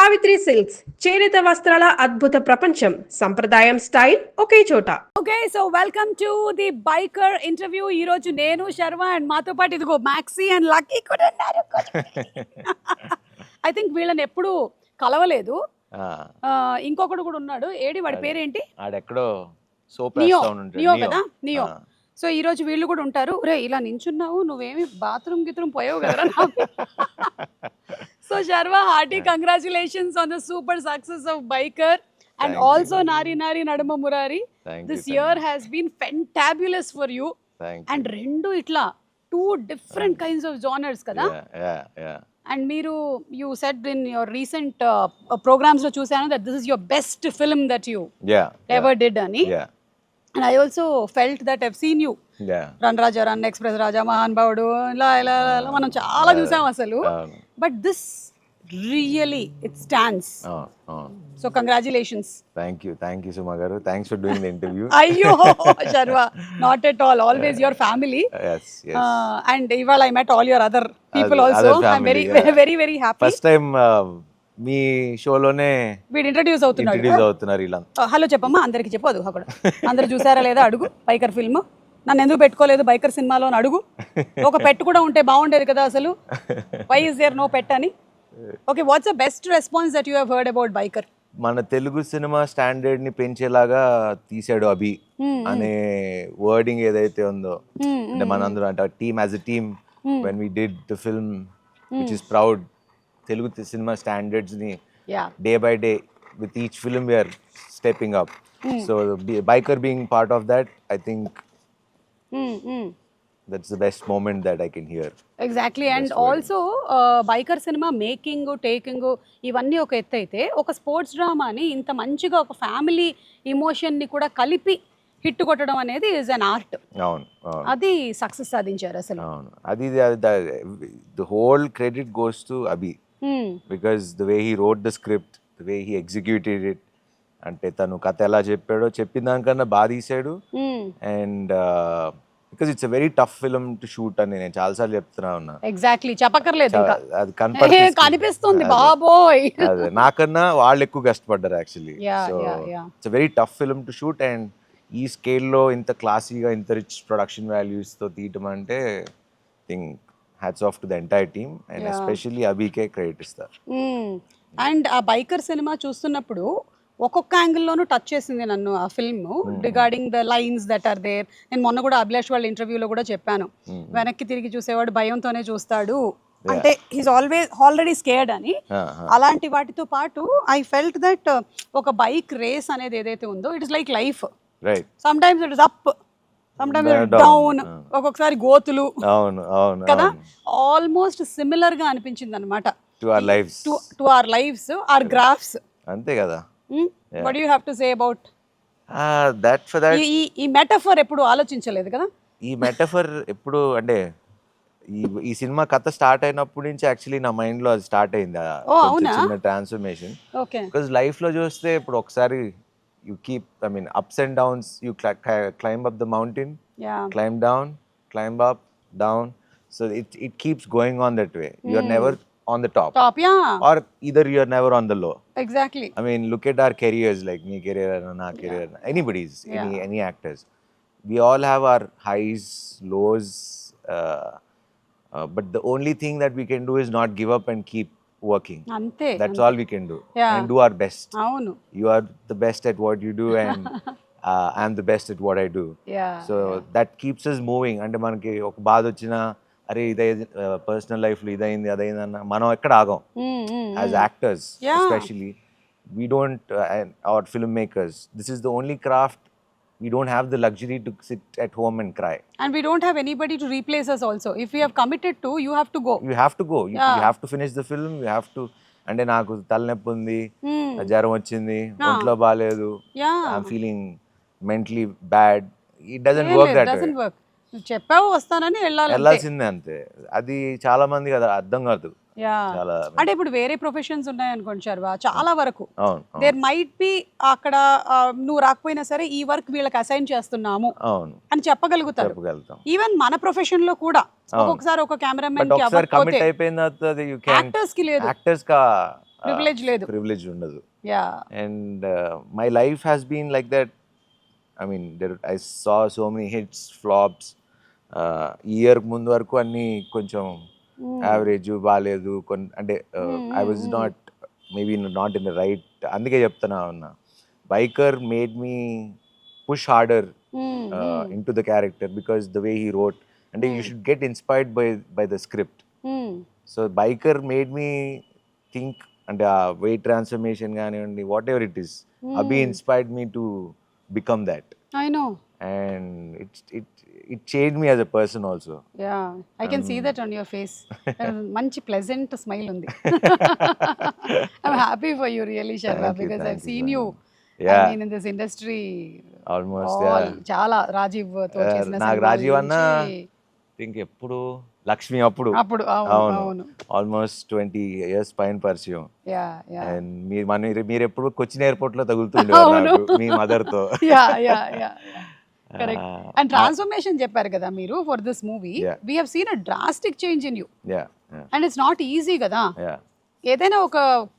Savitri silks చేనేత వస్త్రాల అద్భుత ప్రపంచం. సంప్రదాయం స్టైల్ ఒకే చోట. Okay, so welcome to the biker interview. ఈ రోజు నేను శర్మ అండ్ మాతో పాటు ఇదిగో మ్యాక్సీ అండ్ లక్కీ కూడా ఉన్నారు. ఐ థింక్ వీళ్ళని ఎప్పుడు కలవలేదు. ఇంకొకడు కూడా ఉన్నాడు. ఏడి వాడి పేరేంటి? ఆడెక్కడో నియో కదా, నియో. సో ఈ రోజు వీళ్ళు కూడా ఉంటారు. రే ఇలా నించున్నావు, నువ్వేమి బాత్రూమ్ గిత్రూమ్ పోయావు కదా. So Sharva, hearty congratulations on the super success of Biker and also Nari Nari Nadama Murari. This year has been fantabulous for you. And rendu itla two different kinds of genres kada. Yeah. And you said in your recent programs lo chusanu that this is your best film that you ever did ani. Yeah. And I also felt that I've seen you. Yeah. Run Raja, Run, Express Raja, Mahan Baudu, la మనం చాలా చూసాం అసలు. But this really, it stands. So congratulations. Thank you Suma garu. Thanks for doing the interview. Ayyo Sharva, not at all. Always your family. Yes. And ivala I met all your other people also. I'm very happy. First time మీ షోలోనే వీడు introduce అవుతున్నారు ఇలా. Hello చెప్పమ్మా అందరికి చెప్పదు అక్కడ. అందరు చూసారా లేదా అడుగు. బైకర్ ఫిల్మ్ నన్ను ఎందుకు పెట్టుకోలేదు బైకర్ సినిమాలో అని అడుగు. ఒక పెట్టు కూడా ఉంటే బాగుండేది కదా అసలు. వై ఇస్ దేర్ నో పెట్ అని. Okay, what's the best response that you have heard about biker? మన తెలుగు సినిమా స్టాండర్డ్ ని పెంచేలాగా తీసాడు అభి అనే వర్డింగ్ ఏదైతే ఉందో, అంటే మనందరం అంటే team as a team when we did the film which is proud. Telugu cinema standards ని day by day with each film we are stepping up. So Biker being part of that, I think that's the best moment that I can hear. Exactly. And also biker cinema making taking ఇవన్నీ ఒక ఎత్తు అయితే, ఒక sports డ్రామాని ఇంత మంచిగా ఒక family emotion ని కూడా కలిపి హిట్ కొట్టడం అనేది ఇస్ అన్ ఆర్ట్. అవును, అది సక్సెస్ సాధించారు అసలు. అవును, అది the whole credit goes to Abhi because the way he wrote the script, the way he executed it, అంటే తను కథ ఎలా చెప్పిన దానికన్నా బాగా తీసాడు. And because it's a very tough film to shoot అని నేను చాలాసార్లు చెప్తున్నా ఉన్నా. ఎగ్జాక్ట్లీ, చెప్పక్కర్లేదు, అది కనిపిస్తుంది బాబోయ్. అదే నాకన్నా వాళ్ళు ఎక్కువ కష్టపడ్డారు actually. So it's a very tough film to shoot. And ఈ స్కేల్లో ఇంత క్లాసీగా ఇంత రిచ్ ప్రొడక్షన్ వాల్యూస్తో తీయటం అంటే think hats off to the entire team and especially అభికే క్రెడిట్ ఇస్తారు. అండ్ ఆ బైకర్ సినిమా చూస్తున్నప్పుడు ఒక్కొక్క యాంగిల్లోనూ టచ్ చేసింది నన్ను ఆ film regarding the lines that are there. నేను మొన్న కూడా అభిలాష్ వాళ్ళ ఇంటర్వ్యూలో కూడా చెప్పాను, వెనక్కి తిరిగి చూసేవాడు భయంతోనే చూస్తాడు అంటే హీస్ ఆల్రెడీ స్కేర్డ్ అని. అలాంటి వాటితో పాటు ఐ ఫెల్ట్ దట్ ఒక బైక్ రేస్ అనేది ఏదైతే ఉందో it is like life. Some times it is up, some times it is down, ఒక్కొక్కసారి గోతులు కదా. ఆల్మోస్ట్ సిమిలర్ గా అనిపించింది అనమాట to our lives, our graphs. అంతే కదా. What do you have to say about that? For that, ఈ metaphor ఎప్పుడు ఆలోచించలేదు కదా. ఈ మెటఫర్ ఎప్పుడు అంటే ఈ సినిమా కథ స్టార్ట్ అయినప్పటి నుంచి యాక్చువల్లీ నా మైండ్ లో అది స్టార్ట్ అయింది చిన్న ట్రాన్స్ఫర్మేషన్. బికాజ్ లైఫ్ లో చూస్తే ఇప్పుడు ఒకసారి you keep ups and downs, you climb up the mountain, climb down, climb up, down, so it keeps going on that way. You are never on the top, or either you are never on the low. Exactly. Look at our careers, like me career and na career, anybody's, any actors. We all have our highs, lows, but the only thing that we can do is not give up and keep working. Ante, that's all we can do. And do our best. Avunu, you are the best at what you do and I'm the best at what I do. So that keeps us moving. అంటే మనకి ఒక బాధ వచ్చినా అరే ఇదే personal life లో ఇదైంది అదైందన్న మనం ఎక్కడ ఆగం. As actors especially we don't, hour film makers, this is the only craft. We don't have the luxury to sit at home and cry. And we don't have anybody to replace us also. If we have committed to, you have to go. You have to go. You have to finish the film. You have to. అంటే నాకు తలనొప్పి ఉంది, జ్వరం వచ్చింది, ఒంట్లో బాగాలేదు, I'm feeling mentally bad. It doesn't work that way. Doesn't work. చెప్పావు వస్తానని వెళ్ళాల్సిందే అంతే. అది చాలా మంది కదా అర్థం కాదు. అంటే ఇప్పుడు వేరే ప్రొఫెషన్స్ ఉన్నాయనుకోండి శర్వా, చాలా వరకు దేర్ మైట్ బి అక్కడ నువ్వు రాకపోయినా సరే ఈ వర్క్ వీళ్ళకి అసైన్ చేస్తున్నాము అని చెప్పగలుగుతారు. ఈవెన్ మన ప్రొఫెషన్ లో కూడా ఒక్కొక్కసారి ఒక కెమెరామెన్ కి కమిట్ అయిపోయిన యాక్టర్స్ కి లేదు. యాక్టర్స్ కా ప్రివిలేజ్ లేదు. ప్రివిలేజ్ ఉండదు. Yeah. And my life has been like that. I mean, I saw so many hits, flops. Year ముందు వరకు అన్నీ కొంచెం యావరేజ్ బాగాలేదు అంటే I was not maybe not in the right. అందుకే చెప్తున్నా ఉన్నా, Biker made me push harder into the character because the way he wrote. అంటే you should get inspired by the script. So Biker made me think, అంటే ఆ weight transformation కానివ్వండి, whatever it is, Abhi inspired me to become that. I know. And it changed me as a person also. Yeah, I can see that on your face. Manchi pleasant smile undi. I'm happy for you really, Sharma, because I've seen you. Yeah. I mean, in this industry Almost, all, yeah. Chala Rajiv tho chesina నాకు cinema Rajiv అన్న nunchi. Think ఎప్పుడు లక్ష్మి అప్పుడు అప్పుడు అవును. Almost 20 years పైన పరిచయం. Yeah yeah and మీరు ఎప్పుడు కొచ్చిన్ ఎయిర్పోర్ట్ లో తగులుతుండేవారు నాకు మీ మదర్ తో. Yeah yeah yeah correct. And transformation చెప్పారు కదా మీరు for this movie. We have seen a drastic change in you. And it's not easy కదా. ఏదైనా ఒక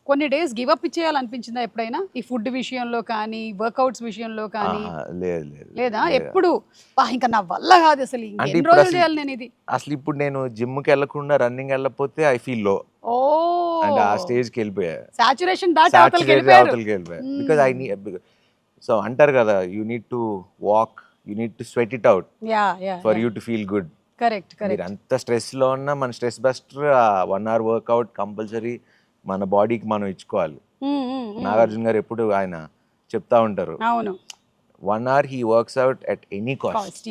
కొన్ని డేస్ గివ్ అప్ ఇచ్చేయాలనిపించిందా ఎప్పుడైనా, ఈ ఫుడ్ విషయంలో కానీ వర్కౌట్స్ విషయంలో కానీ? లేదా ఎప్పుడు ఇంకా నా వల్ల కాదు అసలు ఎన్ని రోజులు చేయాలి నేను ఇది? అసలు ఇప్పుడు నేను జిమ్ కి వెళ్ళకుండా రన్నింగ్ వెళ్ళకపోతే ఐ ఫీల్ లో. ఓ, అంటే ఆ స్టేజ్ కి వెళ్ళిపోయా, సాచురేషన్ దాటి అవతలకి వెళ్ళిపోయారు. బికాజ్ సో అంటారు కదా, you need to walk, you need to sweat it out for you to feel good. Correct correct. మీరు అంత స్ట్రెస్ లో ఉన్నా మన stress buster 1 hour workout compulsory మన బాడీకి మనం ఇచ్చుకోవాలి. నాగార్జున గారు ఎప్పుడు ఆయన చెప్తా ఉంటారు, అవును, 1 hour he works out at any cost.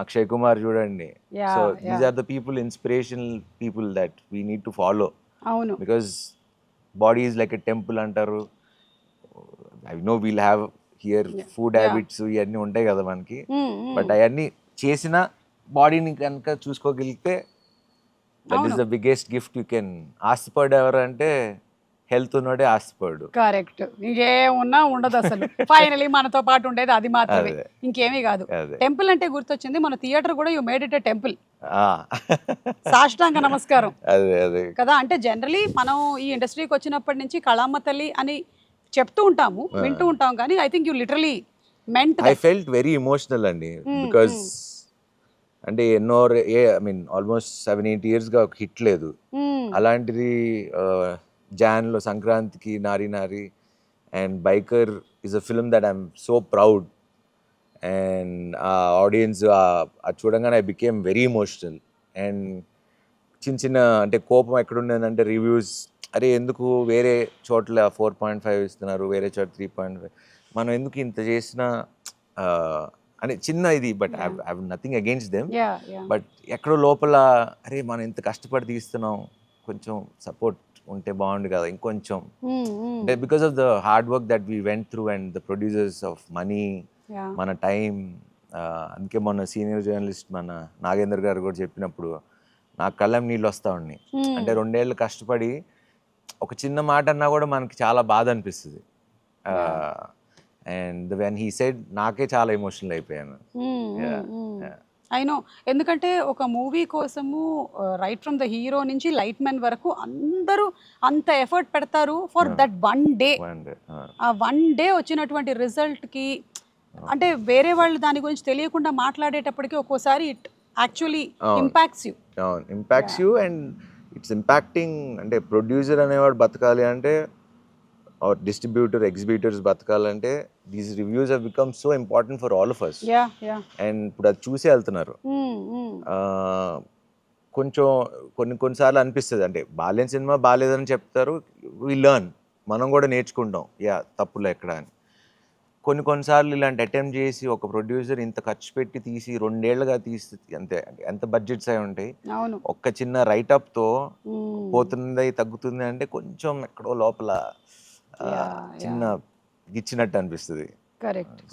Akshay Kumar చూడండి. So these are the people, inspirational people that we need to follow. అవును, because body is like a temple అంటారు. I know we'll have here food habits ఇవన్నీ ఉంటాయి కదా మనకి, but అవన్నీ చేసిన బాడీని కనుక చూసుకోగలిగితే that is the biggest gift you can. ఆశపడు ఎవరు అంటే హెల్త్ ఉన్నోడే ఆశపడు. కరెక్ట్. ఇంకేమున్నా ఉండదు అసలు. ఫైనలీ మనతో పాటు ఉండేది అది మాత్రమే, ఇంకేమీ కాదు. టెంపుల్ అంటే గుర్తొచ్చింది, మన థియేటర్ కూడా you made it a temple. సాష్టాంగ నమస్కారం కదా. అంటే జనరలీ మనం ఈ ఇండస్ట్రీకి వచ్చినప్పటి నుంచి కళామ్మ తల్లి అని చెప్తూ ఉంటాము, వింటూ ఉంటాం, కానీ I think you literally meant. I felt very emotional అండి, బికాజ్ అంటే ఎన్నో ఐ మీన్ ఆల్మోస్ట్ 7-8 years గా ఒక హిట్ లేదు. అలాంటిది జాన్లో సంక్రాంతికి నారీ నారీ and biker is a film that I'm so proud. And ఆ ఆడియన్స్ అది చూడంగానే I became very emotional. And చిన్న అంటే కోపం ఎక్కడుండేదంటే రివ్యూస్, అరే ఎందుకు వేరే చోట్ల 4.5 ఇస్తున్నారు, వేరే చోట 3.5, మనం ఎందుకు ఇంత చేసినా అని చిన్న ఇది. But I have nothing against them, but ఎక్కడో లోపల అరే మనం ఇంత కష్టపడి తీస్తున్నాం, కొంచెం సపోర్ట్ ఉంటే బాగుండు కదా ఇంకొంచెం. అంటే because of the hard work that we went through and the producers of money, మన టైం. అందుకే మొన్న సీనియర్ జర్నలిస్ట్ మన నాగేంద్ర గారు కూడా చెప్పినప్పుడు నాకు కళ్ళం నీళ్ళు వస్తూ ఉన్నాయి. అంటే 2 ఏళ్ళు కష్టపడి ఒక చిన్న మాట అన్నా కూడా మనకి చాలా బాధ అనిపిస్తుంది. అండ్ వెన్ హీ సెడ్ నాకే చాలా ఎమోషనల్ అయిపోయాను. ఐ నో, ఎందుకంటే ఒక మూవీ కోసము రైట్ ఫ్రమ్ ద హీరో నుంచి లైట్ మ్యాన్ వరకు అందరూ అంత ఎఫర్ట్ పెడతారు ఫర్ దట్ 1 day. ఆ 1 day వచ్చినటువంటి రిజల్ట్కి అంటే వేరే వాళ్ళు దాని గురించి తెలియకుండా మాట్లాడేటప్పటికి ఒక్కోసారి it actually impacts you. Impacts you and it's impacting. అంటే ప్రొడ్యూసర్ అనేవాడు బతకాలి అంటే, or distributor, exhibitors బతకాలంటే these reviews have become so important for all of us. And ఇప్పుడు అది చూసే వెళ్తున్నారు. కొంచెం కొన్నిసార్లు అనిపిస్తుంది, అంటే బాలేని సినిమా బాలేదని చెప్తారు, వి లెర్న్, మనం కూడా నేర్చుకుంటాం తప్పులు ఎక్కడ అని. కొన్నిసార్లు ఇలాంటి అటెంప్ట్ చేసి ఒక ప్రొడ్యూసర్ ఇంత ఖర్చు పెట్టి తీసి 2 ఏళ్ళుగా తీసి అంతే ఎంత బడ్జెట్స్ అయి ఉంటాయి, ఒక్క చిన్న రైటప్తో పోతుంది తగ్గుతుంది అంటే కొంచెం ఎక్కడో లోపల చిన్న గిచ్చినట్టు అనిపిస్తుంది.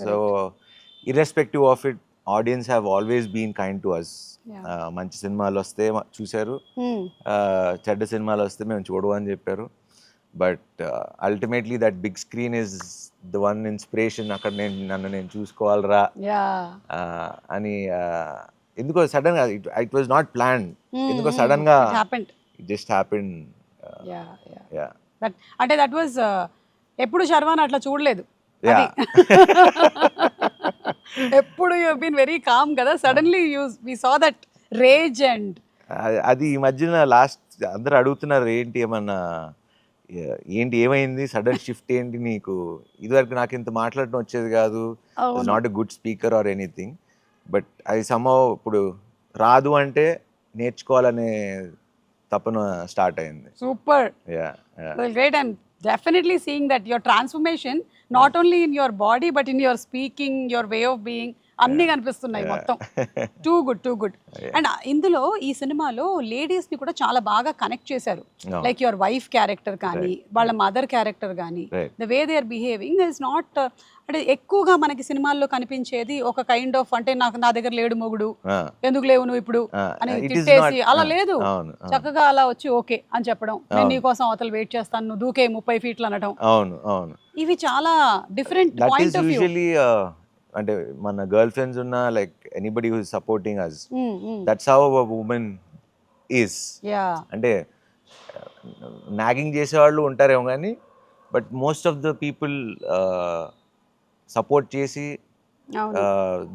So irrespective of it, audience have always been kind to us. మంచి సినిమాలు వస్తే చూశారు, చెడ్డ సినిమాలు వస్తే మేము చూడవు అని చెప్పారు. But ultimately that big screen is the one inspiration. అక్కడ నన్ను నేను చూసుకోవాలరా అని ఎందుకో సడన్ గా, ఇట్ వాజ్ నాట్ ప్లాన్డ్, ఎందుకో సడన్ గా ఇట్ జస్ట్ హ్యాపెండ్. అంటే దట్ వాజ్ ఎప్పుడు శర్వాన్ అట్లా చూడలేదు. యా ఎప్పుడు యూ బీన్ వెరీ కామ్ కదా, suddenly we saw that rage and అది ఈ మధ్యన లాస్ట్ అందరూ అడుగుతున్నారు ఏంటి ఏమన్నా ఏంటి ఏమైంది సడన్ షిఫ్ట్ ఏంటి నీకు, ఇదివరకు నాకు ఇంత మాట్లాడటం వచ్చేది కాదు, not a good speaker or anything, but అది సమ్హౌ ఇప్పుడు రాదు అంటే నేర్చుకోవాలనే తపన స్టార్ట్ అయింది. Super, yeah great. And definitely seeing that your transformation not only in your body but in your speaking, your way of being అన్ని కనిపిస్తున్నాయి మొత్తం. Too good. అండ్ ఇందులో ఈ సినిమాలో లేడీస్ ని కూడా చాలా బాగా కనెక్ట్ చేశారు. లైక్ యువర్ వైఫ్ క్యారెక్టర్ కానీ వాళ్ళ మదర్ క్యారెక్టర్ కానీ the way they are behaving is not, అంటే ఎక్కువగా మనకి సినిమాల్లో కనిపించేది ఒక కైండ్ ఆఫ్, అంటే నా దగ్గర లేడు మొగుడు, ఎందుకు లేవు నువ్వు ఇప్పుడు అని తిట్టేసి అలా లేదు. చక్కగా అలా వచ్చి ఓకే అని చెప్పడం, నేను నీకోసం అవతల వెయిట్ చేస్తాను, నువ్వు దూకే 30 ఫీట్లు అనడం, ఇవి చాలా డిఫరెంట్ పాయింట్ ఆఫ్ వ్యూ. అంటే మన గర్ల్ ఫ్రెండ్స్ ఉన్న like anybody who is supporting us, that's how a women is. అంటే నాగింగ్ చేసేవాళ్ళు ఉంటారేమో కానీ but most of the people support చేసి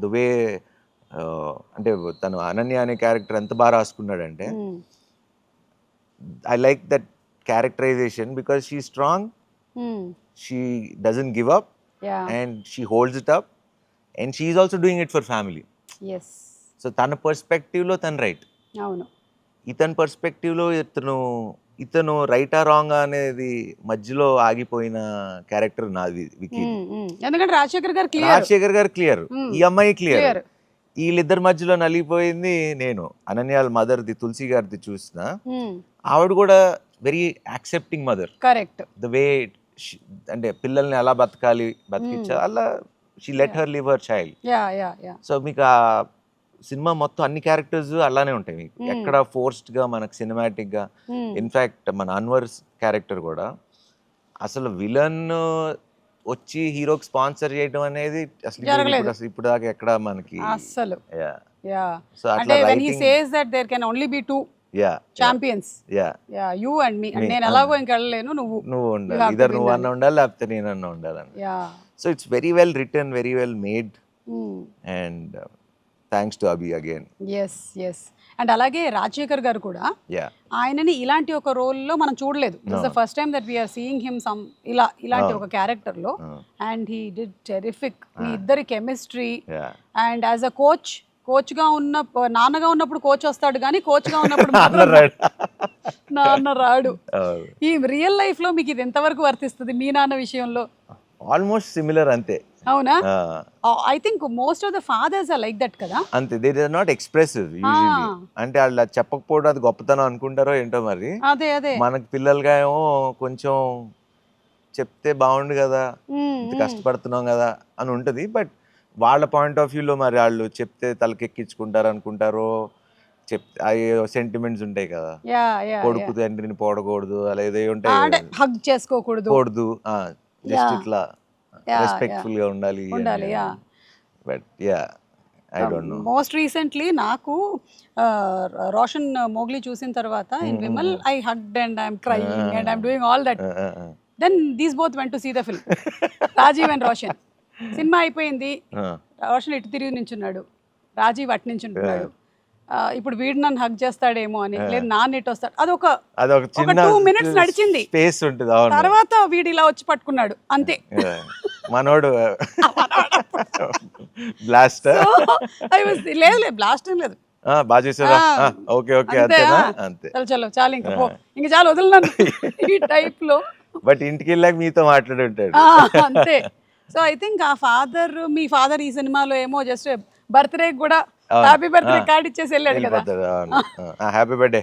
ద వే, అంటే తను అనన్య అనే క్యారెక్టర్ ఎంత బాగా రాసుకున్నాడంటే I like that characterization because she strong, she doesn't give up and she holds it up and she is also doing it for family. So తన పర్స్పెక్టివ్లో తను రైట్, అవును, ఇతని పర్స్పెక్టివ్లో ఇతను రైటా రాంగ్ అనేది మధ్యలో ఆగిపోయిన క్యారెక్టర్ నాది వికీ. ఎందుకంటే రాజశేఖర్ గారు క్లియర్, ఈ అమ్మాయి క్లియర్, వీళ్ళిద్దరి మధ్యలో నలిగిపోయింది నేను. అనన్యాల మదర్ది తులసి గారిది చూసిన ఆవిడ కూడా very accepting mother, correct, the way అంటే పిల్లల్ని ఎలా బతికించాలి అలా she let her live her child. So మీకు ఆ సినిమా మొత్తం అన్ని క్యారెక్టర్స్ అలానే ఉంటాయి మీకు, ఎక్కడ ఫోర్స్డ్ గా మనకు సినిమాటిక్ గా. ఇన్ఫాక్ట్ మన అన్వర్ క్యారెక్టర్ కూడా అసలు విలన్ వచ్చి హీరోకి స్పాన్సర్ చేయడం అనేది అసలు ఇప్పుడు దాకా ఎక్కడ మనకి అసలు. సో అట్లా champions, you and me, and నేను ఎలాగో ఇంక వెళ్ళలేను, నువ్వు ఉండాలి, ఇద్దరు నువ్వు అన్న ఉండాలి లేకపోతే నేనన్నా ఉండాలని. So it's very well return, very well made, and thanks to Abhi again. yes. And అలాగే రాజశేఖర్ గారు కూడా ఆయనని ఇలాంటి ఒక రోల్లో మనం చూడలేదు. This the first time that we're seeing him some ఇలాంటి ఒక క్యారెక్టర్ లో, అండ్ హీ డిడ్ టెరిఫిక్. మీ ఇద్దరి chemistry, and as a coach గా ఉన్న, నాన్నగా ఉన్నప్పుడు కోచ్ వస్తాడు కానీ కోచ్ గా ఉన్నప్పుడు నాన్న రాడు. ఈ రియల్ లైఫ్ లో మీకు ఇది ఎంతవరకు వర్తిస్తుంది మీ నాన్న విషయంలో? ఆల్మోస్ట్ సిమిలర్ అంతే. అవునా? I think most of the fathers are like that కదా. అంతే, they are not expressive usually. అంటే వాళ్ళు చెప్పకపోవడం అది గొప్పతనం అనుకుంటారో ఏంటో మరి. అదే మనకి పిల్లలుగా ఏమో కొంచెం చెప్తే బాగుండు కదా, ఇంత కష్టపడుతున్నాం కదా అని ఉంటది. బట్ వాళ్ళ పాయింట్ ఆఫ్ వ్యూలో మరి వాళ్ళు చెప్తే తలకెక్కించుకుంటారు అనుకుంటారో, చెప్తే అవి సెంటిమెంట్స్ ఉంటాయి కదా, కొడుకు తండ్రిని పోడకూడదు అలా ఏదో ఉంటాయి, హగ్ చేసుకోకూడదు, జస్ట్ ఇట్లా రెస్పెక్ట్ఫుల్ గా ఉండాలి. But I don't know. Most recently నాకు రోషన్ మోగ్లీ చూసిన తర్వాత in Vimal I hugged and I'm crying and I'm doing all that. Then these both went to see the film, Rajiv and Roshan. సినిమా అయిపోయింది, రోషన్ ఇటు తిరిగి నించున్నాడు, రాజీవ్ అటు నించుంటున్నాడు. ఇప్పుడు వీడు నన్ను హగ్ చేస్తాడేమో అని, లేదు నాన్న ఇటు వస్తాడు. అదొక 2 minutes నడిచింది, తర్వాత వీడు ఇలా వచ్చి పట్టుకున్నాడు అంతే. మనోడు బ్లాస్టర్ లేదు బ్లాస్ట్ ఏం లేదు, చలో చాలు ఇంకా చాలు వదిలినాను ఈ టైప్ లో. బట్ ఇంటికి వెళ్ళాక మీతో మాట్లాడి ఉంటాడు అంతే. సో ఐ థింక్ ఆ ఫాదర్, మీ ఫాదర్ ఈ సినిమాలో ఏమో జస్ట్ బర్త్డే కూడా హ్యాపీ బర్త్డే కార్డ్ ఇచ్చేసి వెళ్ళాడు కదా, హ్యాపీ బర్త్డే.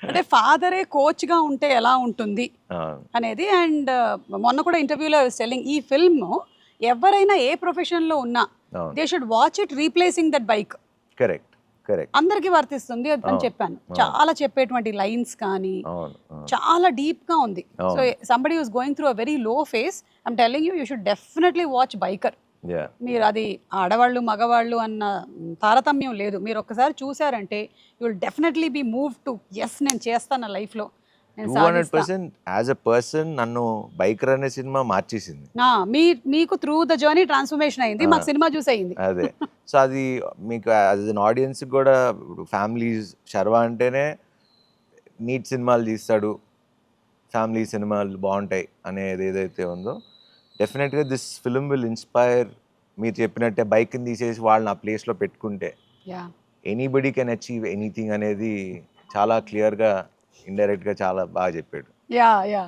అంటే ఫాదరే కోచ్ గా ఉంటే ఎలా ఉంటుంది అనేది. అండ్ మొన్న కూడా ఇంటర్వ్యూలో సెల్లింగ్, ఈ ఫిల్మ్ ఎవరైనా ఏ ప్రొఫెషన్ లో ఉన్నా they should watch it replacing that bike. Correct, అందరికి వర్తిస్తుంది అని చెప్పాను. చాలా చెప్పేటువంటి లైన్స్ కానీ చాలా డీప్ గా ఉంది. So somebody was going through a very low face, I'm telling you should definitely watch biker. మీరు అది ఆడవాళ్ళు మగవాళ్ళు అన్న తారతమ్యం లేదు, మీరు ఒక్కసారి చూసారంటే you will definitely be move to as నేను చేస్తాను లైఫ్లో. నేను 200% యాజ్ అ పర్సన్ నన్ను బైకర్ అనే సినిమా మార్చేసింది. మీకు త్రూ ద జర్నీ ట్రాన్స్ఫర్మేషన్ అయింది, మాకు సినిమా చూసి అయింది. అదే సో అది మీకు యాజ్ అన్ ఆడియన్స్ కూడా ఫ్యామిలీస్ శర్వా అంటేనే నీట్ సినిమాలు తీస్తాడు, ఫ్యామిలీ సినిమాలు బాగుంటాయి అనేది ఏదైతే ఉందో డెఫినెట్గా దిస్ ఫిలిం విల్ ఇన్స్పైర్. మీరు చెప్పినట్టే బైక్ని తీసేసి వాళ్ళని ఆ ప్లేస్లో పెట్టుకుంటే ఎనీబడి కెన్ అచీవ్ ఎనీథింగ్ అనేది చాలా క్లియర్గా ఇండైరెక్ట్గా చాలా బాగా చెప్పాడు. Yeah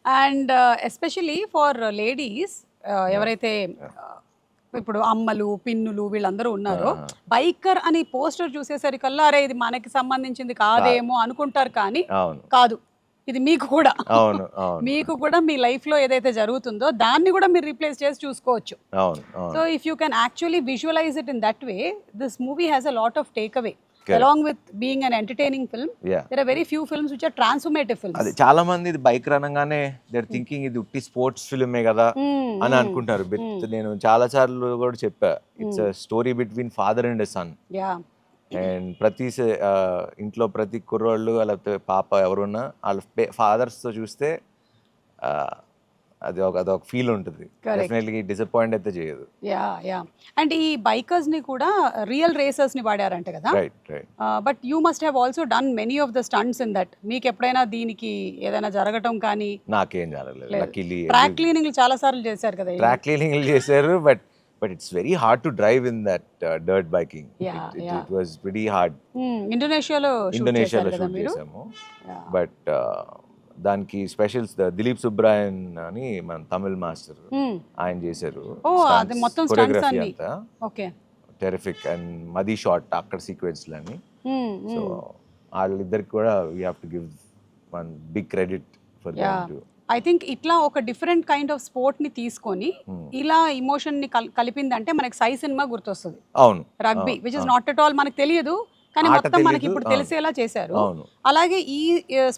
and especially for ladies ఎవరైతే ఇప్పుడు అమ్మలు పిన్నులు వీళ్ళందరూ ఉన్నారో బైకర్ అని పోస్టర్ చూసేసరికల్లా అరే ఇది మనకి సంబంధించింది కాదేమో అనుకుంటారు, కానీ కాదు, ఇది మీకు కూడా మీకు కూడా మీ లైఫ్ లో ఏదైతే జరుగుతుందో దాన్ని కూడా మీరు రీప్లేస్ చేసి చూసుకోవచ్చు. So if you can actually visualize it in that way, this movie has a lot of take away. Along with being an entertaining film, there are very few films which are transformative films. అది చాలా మంది ఇది bike అనగానే they are thinking ఇది ఉట్టి sports ఫిల్మే కదా అని అనుకుంటారు. నేను చాలా సార్లు కూడా చెప్పా, it's a story between father and son. And ప్రతి ఇంట్లో ప్రతి కుర్రోళ్ళు లేకపోతే పాప ఎవరున్నా వాళ్ళ ఫాదర్స్తో చూస్తే అదొక ఫీల్ ఉంటుంది, డెఫినెట్లీ డిసప్పాయింట్ అయితే చేయదు. యా అండ్ ఈ బైకర్స్ ని కూడా రియల్ రేసర్స్ ని వాడారంట కదా, but you must have also done many of the stunts in that. మీకు ఎప్పుడైనా దీనికి ఏదైనా జరగటం కానీ? నాకేం జరగలేదు, లక్కీలీ. ట్రాక్ క్లీనింగ్ చాలా సార్లు చేశారు కదా? ట్రాక్ క్లీనింగ్ చేశారు, but it's very hard to drive in that dirt biking. It was pretty hard. ఇండోనేషియాలో షూట్ చేసాము, బట్ దానికి స్పెషల్స్ దిలీప్ సుబ్రాయన్ అని మన తమిళ్ మాస్టర్ ఆయన చేశారు కొరియోగ్రఫీ అంతా. టెరిఫిక్ అండ్ మది షాట్ అక్కడ సీక్వెన్స్ లని. సో వాళ్ళిద్దరికి కూడా we have to give one big credit for them to. I think ఇట్లా ఒక డిఫరెంట్ కైండ్ ఆఫ్ స్పోర్ట్ ని తీసుకొని ఇలా ఇమోషన్ ని కలిపిందంటే మనకి సై సినిమా గుర్తొస్తుంది. అవును, rugby which is not at all మనకు తెలియదు, కానీ మొత్తం మనకి ఇప్పుడు తెలిసేలా చేశారు. అలాగే ఈ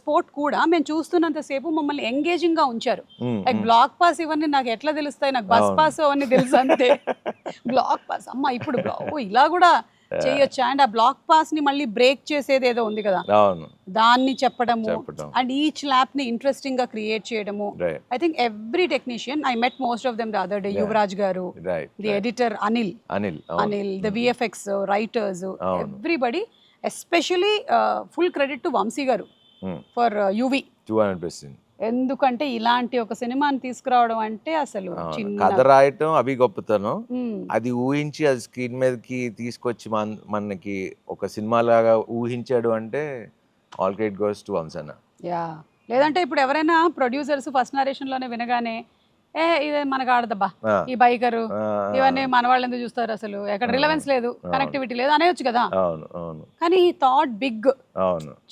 స్పోర్ట్ కూడా మేము చూస్తున్నంత సేపు మమ్మల్ని ఎంగేజింగ్ గా ఉంచారు. లైక్ బ్లాక్ పాస్ ఇవన్నీ నాకు ఎట్లా తెలుస్తాయి, నాకు బస్ పాస్ అవన్నీ తెలుసు అంతే. బ్లాక్ పాస్ అమ్మ ఇప్పుడు ఇలా కూడా చేయొచ్చు. అండ్ ఆ బ్లాక్ పాస్ ని మళ్ళీ బ్రేక్ చేసేది ఏదో ఉంది కదా, దాన్ని చెప్పడము అండ్ ఈచ్ ల్యాప్ ని ఇంట్రెస్టింగ్ గా క్రియేట్ చేయడము. I think every technician, I met most of them the other day, Yuvaraj garu, the editor Anil, the VFX writers, everybody. Especially full credit to Vamsi garu for UV. 200%. ఎందుకంటే ఇలాంటి ఒక సినిమాని తీసుకురావడం అంటే అసలు కథ రాయటం అవి గొప్పతనం, అది ఊహించి అది స్క్రీన్ మీదకి తీసుకొచ్చి మనకి ఒక సినిమా లాగా ఊహించాడు అంటే ఆల్ క్రెడిట్ గోస్ టు వంశన్న. లేదంటే ఇప్పుడు ఎవరైనా ప్రొడ్యూసర్స్ ఫస్ట్ నరేషన్ లోనే వినగానే ఇదే మనకు ఆడదబ్బా ఈ బైకరు ఇవన్నీ మన వాళ్ళు ఎందుకు చూస్తారు, అసలు ఎక్కడ రిలవెన్స్ లేదు, కనెక్టివిటీ లేదు అనేయొచ్చు కదా. కానీ థాట్ బిగ్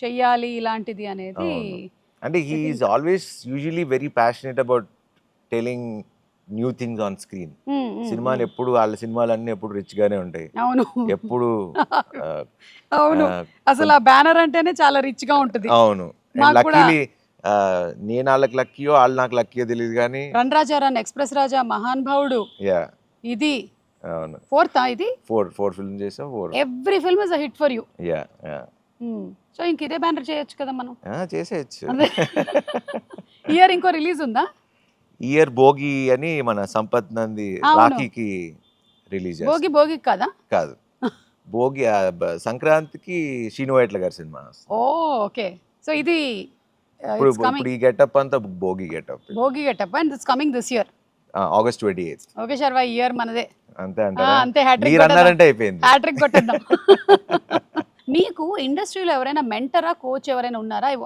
చెయ్యాలి ఇలాంటిది అనేది. అంటే he is always usually very passionate about telling new things on screen. సినిమాలు ఎప్పుడు వాళ్ళ సినిమాలన్నీ ఎప్పుడు రిచ్ గానే ఉంటాయి. అవును, ఎప్పుడు అవును, అసలు ఆ బ్యానర్ అంటేనే చాలా రిచ్ గా ఉంటుంది. అవును, లక్కీలీ నేను వాళ్ళకి లక్కీయో వాళ్ళు నాకు లక్కీయో తెలియదు కానీ రన్ రాజా రన్, ఎక్స్ప్రెస్ రాజా, మహాన్ భావుడు, ఇది అవును ఫోర్త్, ఇది ఫోర్ ఫిల్మ్ చేసాం. Every film is a hit for you. So ఇంక ఇదే బ్యానర్ చేయొచ్చు కదా మనం. చేసేయచ్చు. ఇయర్ ఇంకో రిలీజ్ ఉందా? ఇయర్ భోగి అని మన సంపత్ నంది రాఖీకి రిలీజ్. భోగి కాదా? కాదు, భోగి సంక్రాంతికి శ్రీను వైట్ల గారి సినిమా. ఓకే, సో ఇది ఇప్పుడు ఈ గెటప్ అంతా Bhogi getup and it's coming this year August 28th. Okay Sharwa, year మనదే అంతే అంటారా? అంతే, హ్యాట్రిక్ కొట్టేద్దాం. మీకు ఇండస్ట్రీలో ఎవరైనా మెంటరా, కోచ్ ఎవరైనా ఉన్నారా? ఐ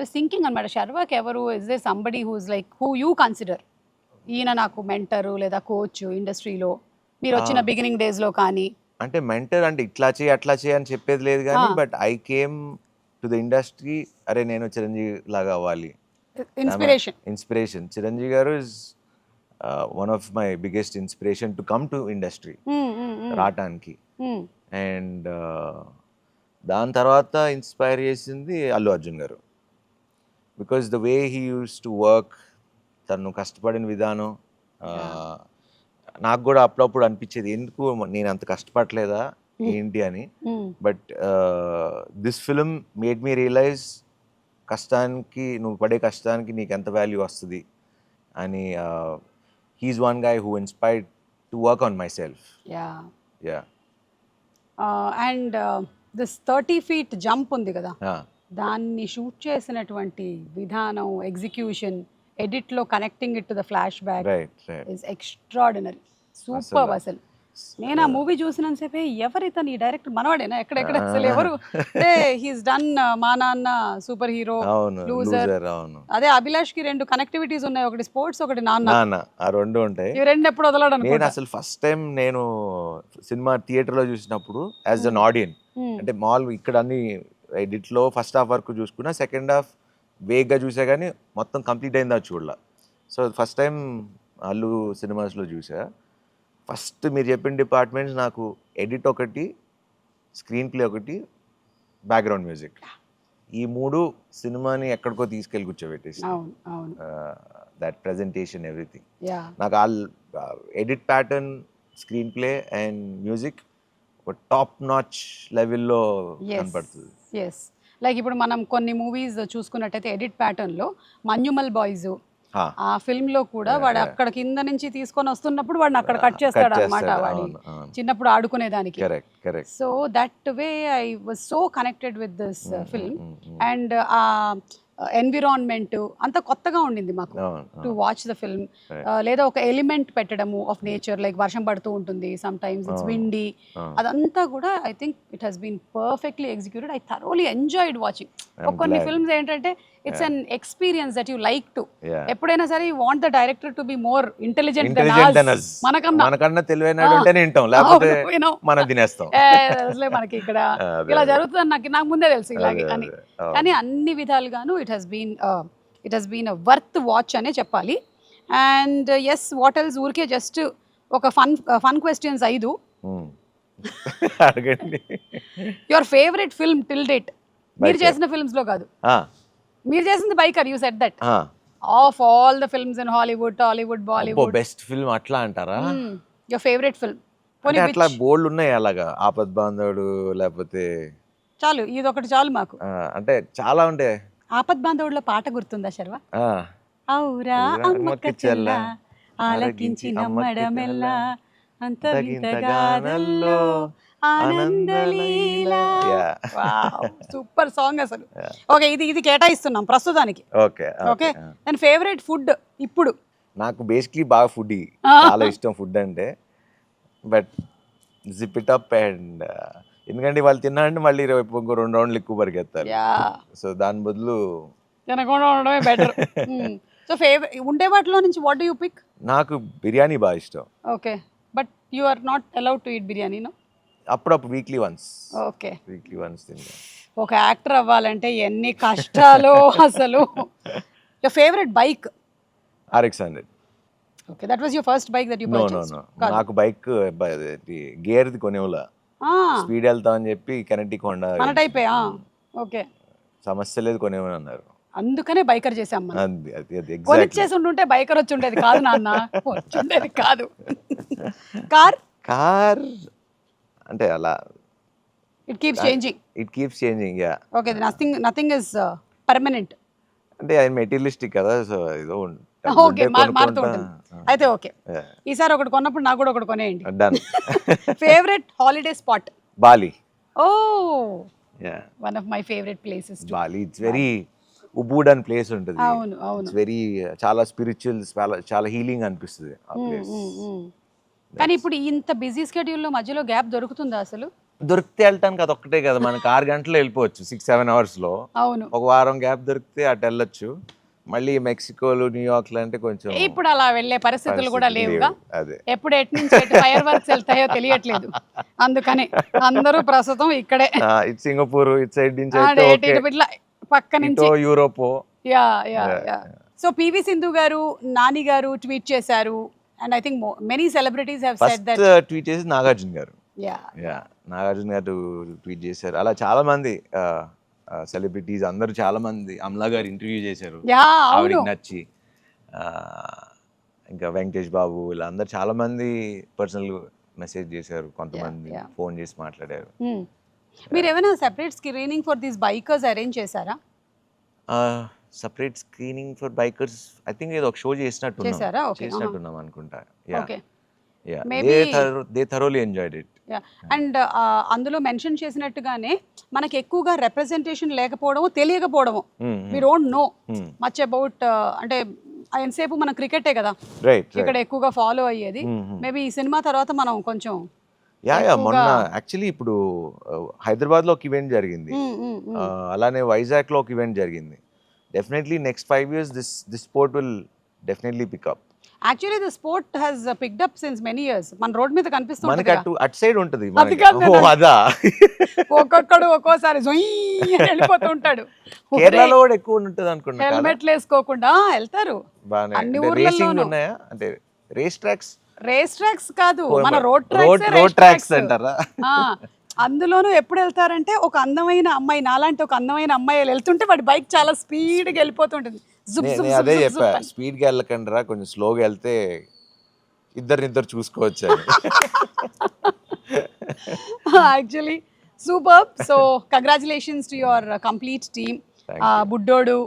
వాజ్ థింకింగ్ అనమాట, శర్వాకి ఎవరు, is they somebody who is like who you consider, ఈయన నాకు మెంటరు లేదా కోచ్ ఇండస్ట్రీలో మీరు వచ్చిన బిగినింగ్ డేస్ లో? కానీ అంటే మెంటర్ అంటే ఇట్లా చేయి అట్లా చేయి అని చెప్పేది లేదు కానీ, but I came to the industry, అరే నేను చిరంజీవి లాగా అవ్వాలి, ఇన్స్పిరేషన్. చిరంజీవి గారు is one of my biggest inspiration to come to industry రావటానికి. అండ్ దాని తర్వాత ఇన్స్పైర్ చేసింది అల్లు అర్జున్ గారు, because the way he use to work, తను కష్టపడిన విధానం. నాకు కూడా అప్పుడప్పుడు అనిపించేది ఎందుకు నేను అంత కష్టపడలేదా ఏంటి అని. But this film made me realize కష్టానికి నువ్వు పడే కష్టానికి నీకు ఎంత వాల్యూ వస్తుంది అని he's one guy who inspired to work on myself. Yeah and this 30 feet jump ఉంది కదా, దాన్ని షూట్ చేసినటువంటి విధానం, ఎగ్జిక్యూషన్, ఎడిట్లో connecting it to the flashback is extraordinary, super. అసలు నేను ఆ మూవీ చూసినంతసేపే ఎవరు ఇతను, ఈ డైరెక్టర్ మనవాడేనా, ఎక్కడెక్కడ అసలు ఎవరు, అంటే హీస్ డన్ మా నాన్న, సూపర్ హీరో, లూజర్. అదే అభిలాష్ కి 2 కనెక్టివిటీస్ ఉన్నాయి, ఒకటి స్పోర్ట్స్, ఒకటి నాన్న, ఆ 2 ఉంటాయి. ఈ 2 ఎప్పుడు వదలడు అనుకో. నేను అసలు ఫస్ట్ టైం నేను సినిమా థియేటర్ లో చూసినప్పుడు యాజ్ అన్ ఆడియన్స్, అంటే మాల్ ఇక్కడ అన్ని ఎడిట్ లో ఫస్ట్ హాఫ్ వరకు చూసుకున్నా, సెకండ్ హాఫ్ వేగ్గా చూసా కానీ మొత్తం కంప్లీట్ అయిందా చూడలా. సో ఫస్ట్ టైం అల్లు సినిమాస్లో చూసా. ఫస్ట్ మీరు చెప్పిన డిపార్ట్మెంట్స్ నాకు ఎడిట్ ఒకటి, స్క్రీన్ ప్లే ఒకటి, బ్యాక్గ్రౌండ్ మ్యూజిక్, ఈ 3 సినిమాని ఎక్కడికో తీసుకెళ్ళి కూర్చోబెట్టేసి, దట్ ప్రెజెంటేషన్ ఎవ్రీథింగ్. నాకు ఆ edit pattern, screen play and music ఒక టాప్ నాచ్ లెవెల్లో కనపడుతుంది. లైక్ ఇప్పుడు మనం కొన్ని మూవీస్ చూసుకున్నట్టయితే ఎడిట్ ప్యాటర్న్లో మన్యుమల్ బాయ్స్, ఆ ఫిల్మ్ లో కూడా వాడు అక్కడ కింద నుంచి తీసుకొని వస్తున్నప్పుడు వాడిని అక్కడ కట్ చేస్తాడు అనమాట, వాడి చిన్నప్పుడు ఆడుకునేదానికి. So that way I was so connected with this film. And ఆ ఎన్విరాన్మెంట్ అంత కొత్తగా ఉండింది మాకు టు వాచ్ ద ఫిల్మ్. లేదా ఒక ఎలిమెంట్ పెట్టడము ఆఫ్ నేచర్, లైక్ వర్షం పడుతూ ఉంటుంది, సమ్ టైమ్స్ ఇట్స్ విండీ, అదంతా కూడా I think it has been perfectly executed. I thoroughly enjoyed watching. కొన్ని ఫిల్మ్స్ ఏంటంటే it's an experience that you like to. ఎప్పుడైనా సరే you want the director to be more intelligent than us, మనకన్నా తెలివైనడు ఉంటేనే వింటాం, లేకపోతే మనం తినేస్తాం. అసలే మనకి ఇక్కడ ఇలా జరుగుతుంది నాకు ముందే తెలుసు ఇలాగే అని. కానీ అన్ని విధాలుగాను it has been a worth watch అనే చెప్పాలి. అండ్ ఎస్, వాట్ ఎల్స్, ఊరికే జస్ట్ ఒక fun questions 5. Your favourite film till date, మీరు చేసిన ఫిల్మ్స్ లో కాదు, మీరు చేసింది biker, you said that, of all the films in Hollywood, Tollywood, Bollywood, best film అట్లా అంటారా? Your favourite film. అట్లా బోల్డ్ ఉన్నాయి అలాగా, ఆపద్ బాంధవుడు, లేకపోతే చాలు ఇది ఒకటి చాలు మాకు. అంటే చాలా ఉంటాయి. ఆపద్ బాంధవుడులో పాట గుర్తుందా శర్వ? ఔరా అమ్మక్క చెల్ల ఆలకించి నమ్మడమెల్లా అంత వింతగానల్లో ఆనందలీలా. సూపర్ సాంగ్ అసలు. ఓకే, ఇది కేటాయిస్తున్నాం ప్రస్తుతానికి. ఓకే, అండ్ ఫేవరెట్ ఫుడ్ ఇప్పుడు? నాకు బేసిక్లీ బాగా ఫుడ్, చాలా ఇష్టం ఫుడ్ అంటే. But zip it up and ఎందుకంటే వాళ్ళు తిన్నారంటే మళ్ళీ ఇంకో 2 రౌండ్లు ఎక్కువ పరిగెత్తారు. సో దాని బదులు తినకుండా ఉండడమే బెటర్. సో ఫేవరెట్ ఉండే వాటిలో నుంచి వాట్ డు యు పిక్? నాకు బిర్యానీ బాగా ఇష్టం. Okay, but you are not allowed to eat biryani, no? అప్పుడప్పుడు weekly once. Okay, weekly once తింటా. ఒక యాక్టర్ అవ్వాలంటే ఎన్ని కష్టాలు అసలు. Your favourite bike? RX-100. Okay, that was your first bike that you purchased? నాకు బైక్ గేర్ది కొనేవాళ్ళ, స్పీడ్ వెళ్తా అని చెప్పి కెనెటిక్ హోండా మన టైపే. ఓకే, సమస్య లేదు కొనేమని అన్నారు, అందుకనే బైకర్ చేసాం. కొనిచ్చేసి ఉంటుంటే బైకర్ వచ్చి ఉండేది కాదు నాన్న, వచ్చి ఉండేది కాదు. కార్ అంటే అలా it keeps changing. Yeah. Okay, nothing is permanent. అంటే అది మెటీరియలిస్టిక్ కదా, సో ఏదో ఓకే, మారుతూ ఉంటుంది. అయితే ఓకే, ఈసారి ఒకటి కొన్నప్పుడు నాకు కూడా ఒకటి కొనేయండి. Done. Favourite holiday spot? Bali. Oh, one of my favourite places Bali. It's very ఉబూడన్ ప్లేస్ ఉంటుంది. అవును అవును, ఇట్స్ వెరీ చాలా స్పిరిచువల్, చాలా హీలింగ్ అనిపిస్తుంది ఆ ప్లేస్. కానీ ఇప్పుడు ఇంత బిజీ స్కెడ్యూల్లో మధ్యలో గ్యాప్ దొరుకుతుందా అసలు? దొరికితే వెళ్ళటానికి అది ఒక్కటే కదా, మనకి 6 గంటలు వెళ్ళిపోవచ్చు 6-7 hours లో. అవును, ఒక వారం గ్యాప్ దొరికితే అటు వెళ్ళొచ్చు. మళ్ళీ మెక్సికోలు, న్యూయార్క్ అంటే కొంచెం ఇప్పుడు అలా వెళ్ళే పరిస్థితులు కూడా లేవుగా. ఎప్పుడు ఎటు నుంచి ఎటు ఫైర్ వర్క్స్ వెళ్తాయో తెలియట్లేదు, అందుకని అందరూ ప్రస్తుతం ఇక్కడే. ఇటు సింగపూర్ ఇటు సైడ్ నుంచి పక్క నుంచి Europe. Yeah yeah yeah. So PV Sindhu గారు, నాని గారు ట్వీట్ చేశారు, and I think many celebrities have said that. Tweet చేసి నాగార్జున గారు. యా, నాగార్జున గారు ట్వీట్ చేశారు. అలా చాలా మంది సెలబ్రిటీస్ అందరూ చాలా మంది, అమలా గారు ఇంటర్వ్యూ చేశారు, ఆవిడకి నచ్చి. ఇంకా వెంకటేష్ బాబు, ఇలా అందరు చాలా మంది పర్సనల్ మెసేజ్ చేశారు, కొంతమంది ఫోన్ చేసి మాట్లాడారు. మీరు ఏమైనా separate screening for these bikers arrange చేశారా? Separate screening for bikers I think ఏదో ఒక షో చేశారా? Okay, చేసినట్టున్నాం అనుకుంటా. Yeah okay. Yeah Maybe- they thoroughly enjoyed it. And అందులో మెన్షన్ చేసినట్టుగానే మనకి ఎక్కువగా రిప్రజెంటేషన్ లేకపోవడము, తెలియకపోవడము, we don't know much about, అంటే ఎంతసేపు మన క్రికెటే కదా రైట్ ఇక్కడ ఎక్కువగా ఫాలో అయ్యేది. మేబీ ఈ సినిమా తర్వాత మనం కొంచెం యా మొన్న యాక్చువల్లీ ఇప్పుడు హైదరాబాద్ లో ఒక ఈవెంట్ జరిగింది, అలానే వైజాగ్ లో ఒక ఈవెంట్ జరిగింది. Definitely next 5 years this sport will definitely pick up. Actually the sport has picked up since many years. మన రోడ్ మీద కనిపిస్తుంది మనకి అటు సైడ్ ఉంటది అది కాదు ఓ అదా ఒక్కొక్కడు ఒక్కోసారి జొయ్ అని వెళ్ళిపోతూ ఉంటాడు. కేరళలో కూడా ఎక్కువ ఉంటుంది అనుకుంటా. హెల్మెట్లు వేసుకోకుండా వెళ్తారు బానే అన్ని రేసింగ్ ఊర్లలోనూ. ఉన్నాయా అంటే రేస్ ట్రాక్స్? రేస్ ట్రాక్స్ కాదు, మన రోడ్ రోడ్ ట్రాక్స్ ట్రాక్స్ అంటారా? అందులోనూ ఎప్పుడు వెళ్తారంటే ఒక అందమైన అమ్మాయి, నాలాంటి ఒక అందమైన అమ్మాయి వెళ్తుంటే వాడి బైక్ చాలా స్పీడ్గా వెళ్ళిపోతుంటుంది. జుప్ జుప్ నేను అదే జుప్ చెప్పా, జుప్ అని. స్పీడ్ గా వెళ్ళకండి రా, కొంచెం స్లోగా వెళ్తే ఇద్దరు చూసుకోవచ్చు అని. Actually super. So congratulations to your complete team, బుడ్డోడు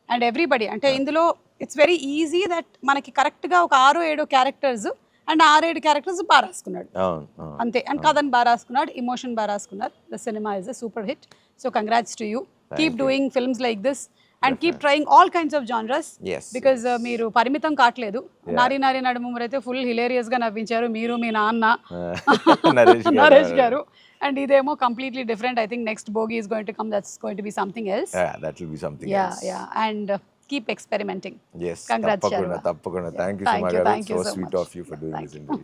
అండ్ ఎవ్రీబడి. అంటే ఇందులో ఇట్స్ వెరీ ఈజీ దట్ మనకి కరెక్ట్గా ఒక 6-7 క్యారెక్టర్స్ అండ్ 6-7 క్యారెక్టర్స్ బాగా రాసుకున్నాడు అవును అవును. అంతే. అండ్ కథన్ బాగా రాసుకున్నాడు, ఎమోషన్ బాగా రాసుకున్నారు. The cinema is a super hit. So congrats to you. Keep doing films like this and keep trying all kinds of genres, Yes, because మీరు పరిమితం కావట్లేదు. నారీ నారీ నడుముమరు అయితే ఫుల్ హిలేరియస్ గా నవ్వించారు మీరు, మీ నాన్న నరేష్ గారు. అండ్ ఇదేమో completely different. I think next bogie is going to come, that's going to be something else. Yeah, that will be something Yeah, else. yeah. And keep experimenting. Yes, Congrats, తప్పకుండా Sharma. తప్పకుండా. Thank you, Thank Suma you, garu. thank you So so sweet much. of you for doing Thank this you. interview.